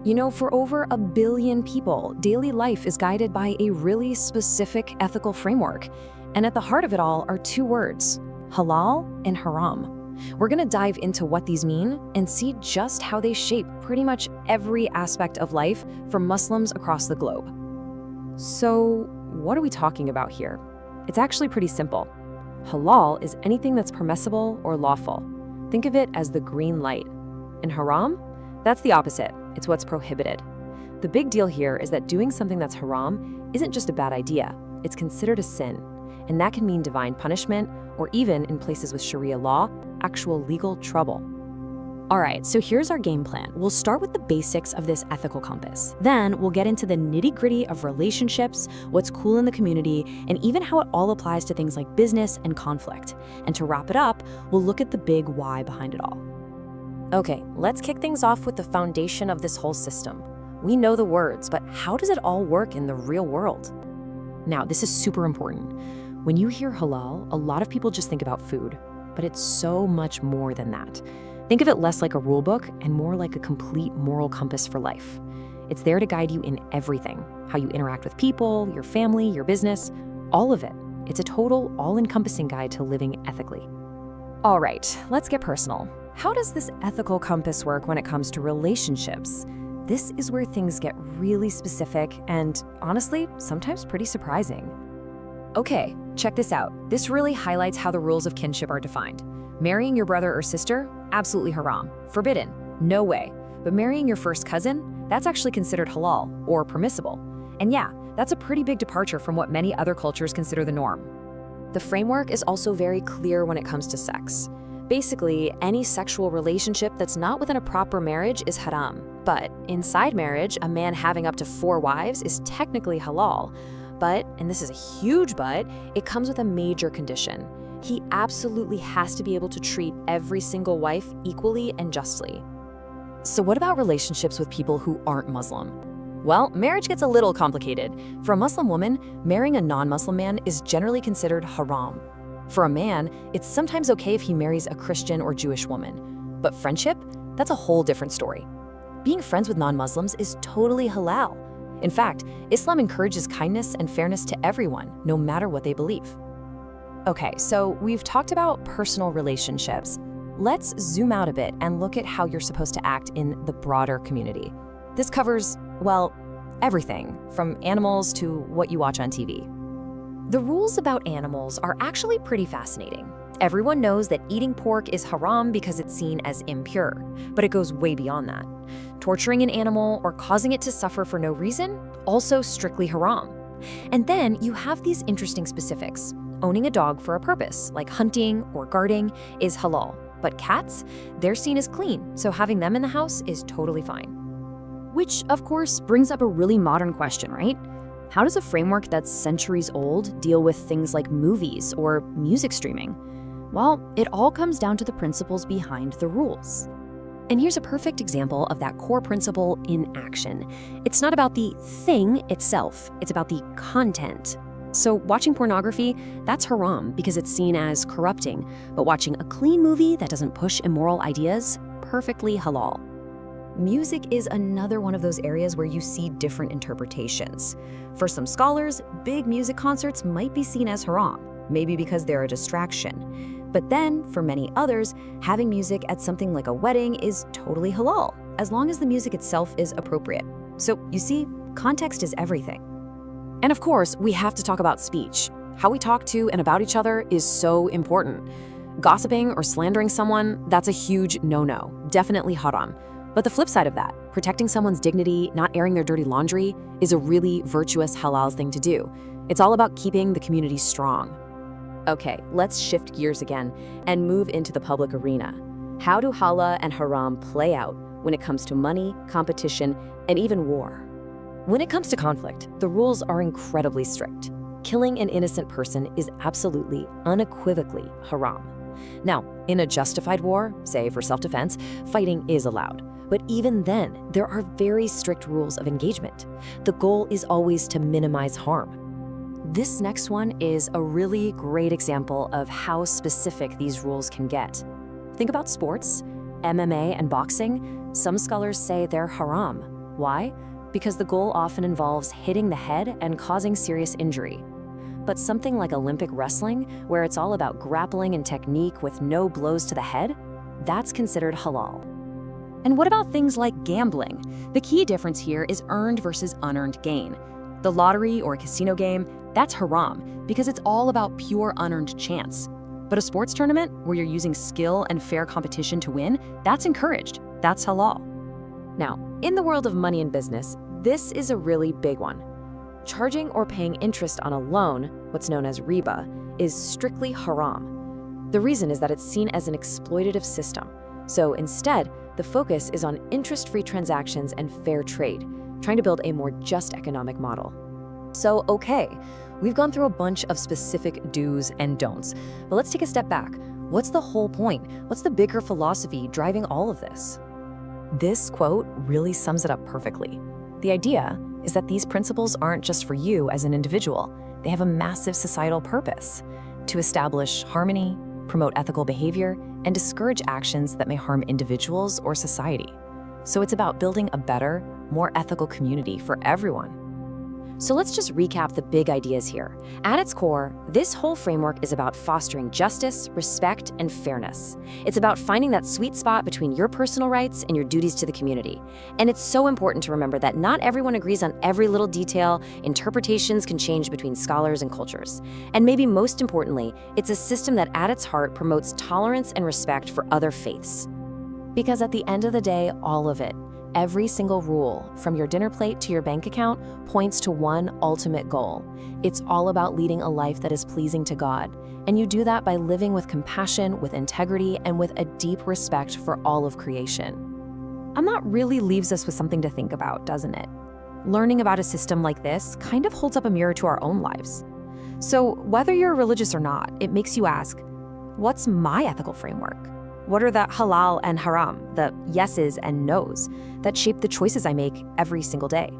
For over 1 billion people, daily life is guided by a really specific ethical framework. And at the heart of it all are 2 words: halal and haram. We're gonna dive into what these mean and see just how they shape pretty much every aspect of life for Muslims across the globe. So, what are we talking about here? It's actually pretty simple. Halal is anything that's permissible or lawful. Think of it as the green light. And haram? That's the opposite. It's what's prohibited. The big deal here is that doing something that's haram isn't just a bad idea. It's considered a sin. And that can mean divine punishment, or even, in places with Sharia law, actual legal trouble. All right, so here's our game plan. We'll start with the basics of this ethical compass. Then we'll get into the nitty-gritty of relationships, what's cool in the community, and even how it all applies to things like business and conflict. And to wrap it up, we'll look at the big why behind it all. Okay, let's kick things off with the foundation of this whole system. We know the words, but how does it all work in the real world? Now, this is super important. When you hear halal, a lot of people just think about food, but it's so much more than that. Think of it less like a rule book and more like a complete moral compass for life. It's there to guide you in everything: how you interact with people, your family, your business, all of it. It's a total, all-encompassing guide to living ethically. All right, let's get personal. How does this ethical compass work when it comes to relationships? This is where things get really specific and, honestly, sometimes pretty surprising. Okay, check this out. This really highlights how the rules of kinship are defined. Marrying your brother or sister? Absolutely haram. Forbidden. No way. But marrying your first cousin? That's actually considered halal, or permissible. And yeah, that's a pretty big departure from what many other cultures consider the norm. The framework is also very clear when it comes to sex. Basically, any sexual relationship that's not within a proper marriage is haram. But inside marriage, a man having up to 4 wives is technically halal. But, and this is a huge but, it comes with a major condition. He absolutely has to be able to treat every single wife equally and justly. So what about relationships with people who aren't Muslim? Well, marriage gets a little complicated. For a Muslim woman, marrying a non-Muslim man is generally considered haram. For a man, it's sometimes okay if he marries a Christian or Jewish woman. But friendship? That's a whole different story. Being friends with non-Muslims is totally halal. In fact, Islam encourages kindness and fairness to everyone, no matter what they believe. Okay, so we've talked about personal relationships. Let's zoom out a bit and look at how you're supposed to act in the broader community. This covers, well, everything, from animals to what you watch on TV. The rules about animals are actually pretty fascinating. Everyone knows that eating pork is haram because it's seen as impure, but it goes way beyond that. Torturing an animal or causing it to suffer for no reason, also strictly haram. And then you have these interesting specifics. Owning a dog for a purpose, like hunting or guarding, is halal. But cats, they're seen as clean, so having them in the house is totally fine. Which, of course, brings up a really modern question, right? How does a framework that's centuries old deal with things like movies or music streaming? Well, it all comes down to the principles behind the rules. And here's a perfect example of that core principle in action. It's not about the thing itself, it's about the content. So watching pornography, that's haram because it's seen as corrupting, but watching a clean movie that doesn't push immoral ideas, perfectly halal. Music is another one of those areas where you see different interpretations. For some scholars, big music concerts might be seen as haram, maybe because they're a distraction. But then, for many others, having music at something like a wedding is totally halal, as long as the music itself is appropriate. So, you see, context is everything. And of course, we have to talk about speech. How we talk to and about each other is so important. Gossiping or slandering someone, that's a huge no-no, definitely haram. But the flip side of that, protecting someone's dignity, not airing their dirty laundry, is a really virtuous halal thing to do. It's all about keeping the community strong. Okay, let's shift gears again and move into the public arena. How do halal and haram play out when it comes to money, competition, and even war? When it comes to conflict, the rules are incredibly strict. Killing an innocent person is absolutely, unequivocally haram. Now, in a justified war, say for self-defense, fighting is allowed. But even then, there are very strict rules of engagement. The goal is always to minimize harm. This next one is a really great example of how specific these rules can get. Think about sports, MMA and boxing. Some scholars say they're haram. Why? Because the goal often involves hitting the head and causing serious injury. But something like Olympic wrestling, where it's all about grappling and technique with no blows to the head, that's considered halal. And what about things like gambling? The key difference here is earned versus unearned gain. The lottery or casino game, that's haram because it's all about pure unearned chance. But a sports tournament where you're using skill and fair competition to win, that's encouraged. That's halal. Now, in the world of money and business, this is a really big one. Charging or paying interest on a loan, what's known as riba, is strictly haram. The reason is that it's seen as an exploitative system. So instead, the focus is on interest-free transactions and fair trade, trying to build a more just economic model. So, okay, we've gone through a bunch of specific do's and don'ts, but let's take a step back. What's the whole point? What's the bigger philosophy driving all of this? This quote really sums it up perfectly. The idea is that these principles aren't just for you as an individual. They have a massive societal purpose: to establish harmony, promote ethical behavior, and discourage actions that may harm individuals or society. So it's about building a better, more ethical community for everyone. So let's just recap the big ideas here. At its core, this whole framework is about fostering justice, respect, and fairness. It's about finding that sweet spot between your personal rights and your duties to the community. And it's so important to remember that not everyone agrees on every little detail. Interpretations can change between scholars and cultures. And maybe most importantly, it's a system that at its heart promotes tolerance and respect for other faiths. Because at the end of the day, all of it, every single rule, from your dinner plate to your bank account, points to one ultimate goal. It's all about leading a life that is pleasing to God. And you do that by living with compassion, with integrity, and with a deep respect for all of creation. And that really leaves us with something to think about, doesn't it? Learning about a system like this kind of holds up a mirror to our own lives. So whether you're religious or not, it makes you ask, what's my ethical framework? What are the halal and haram, the yeses and nos, that shape the choices I make every single day?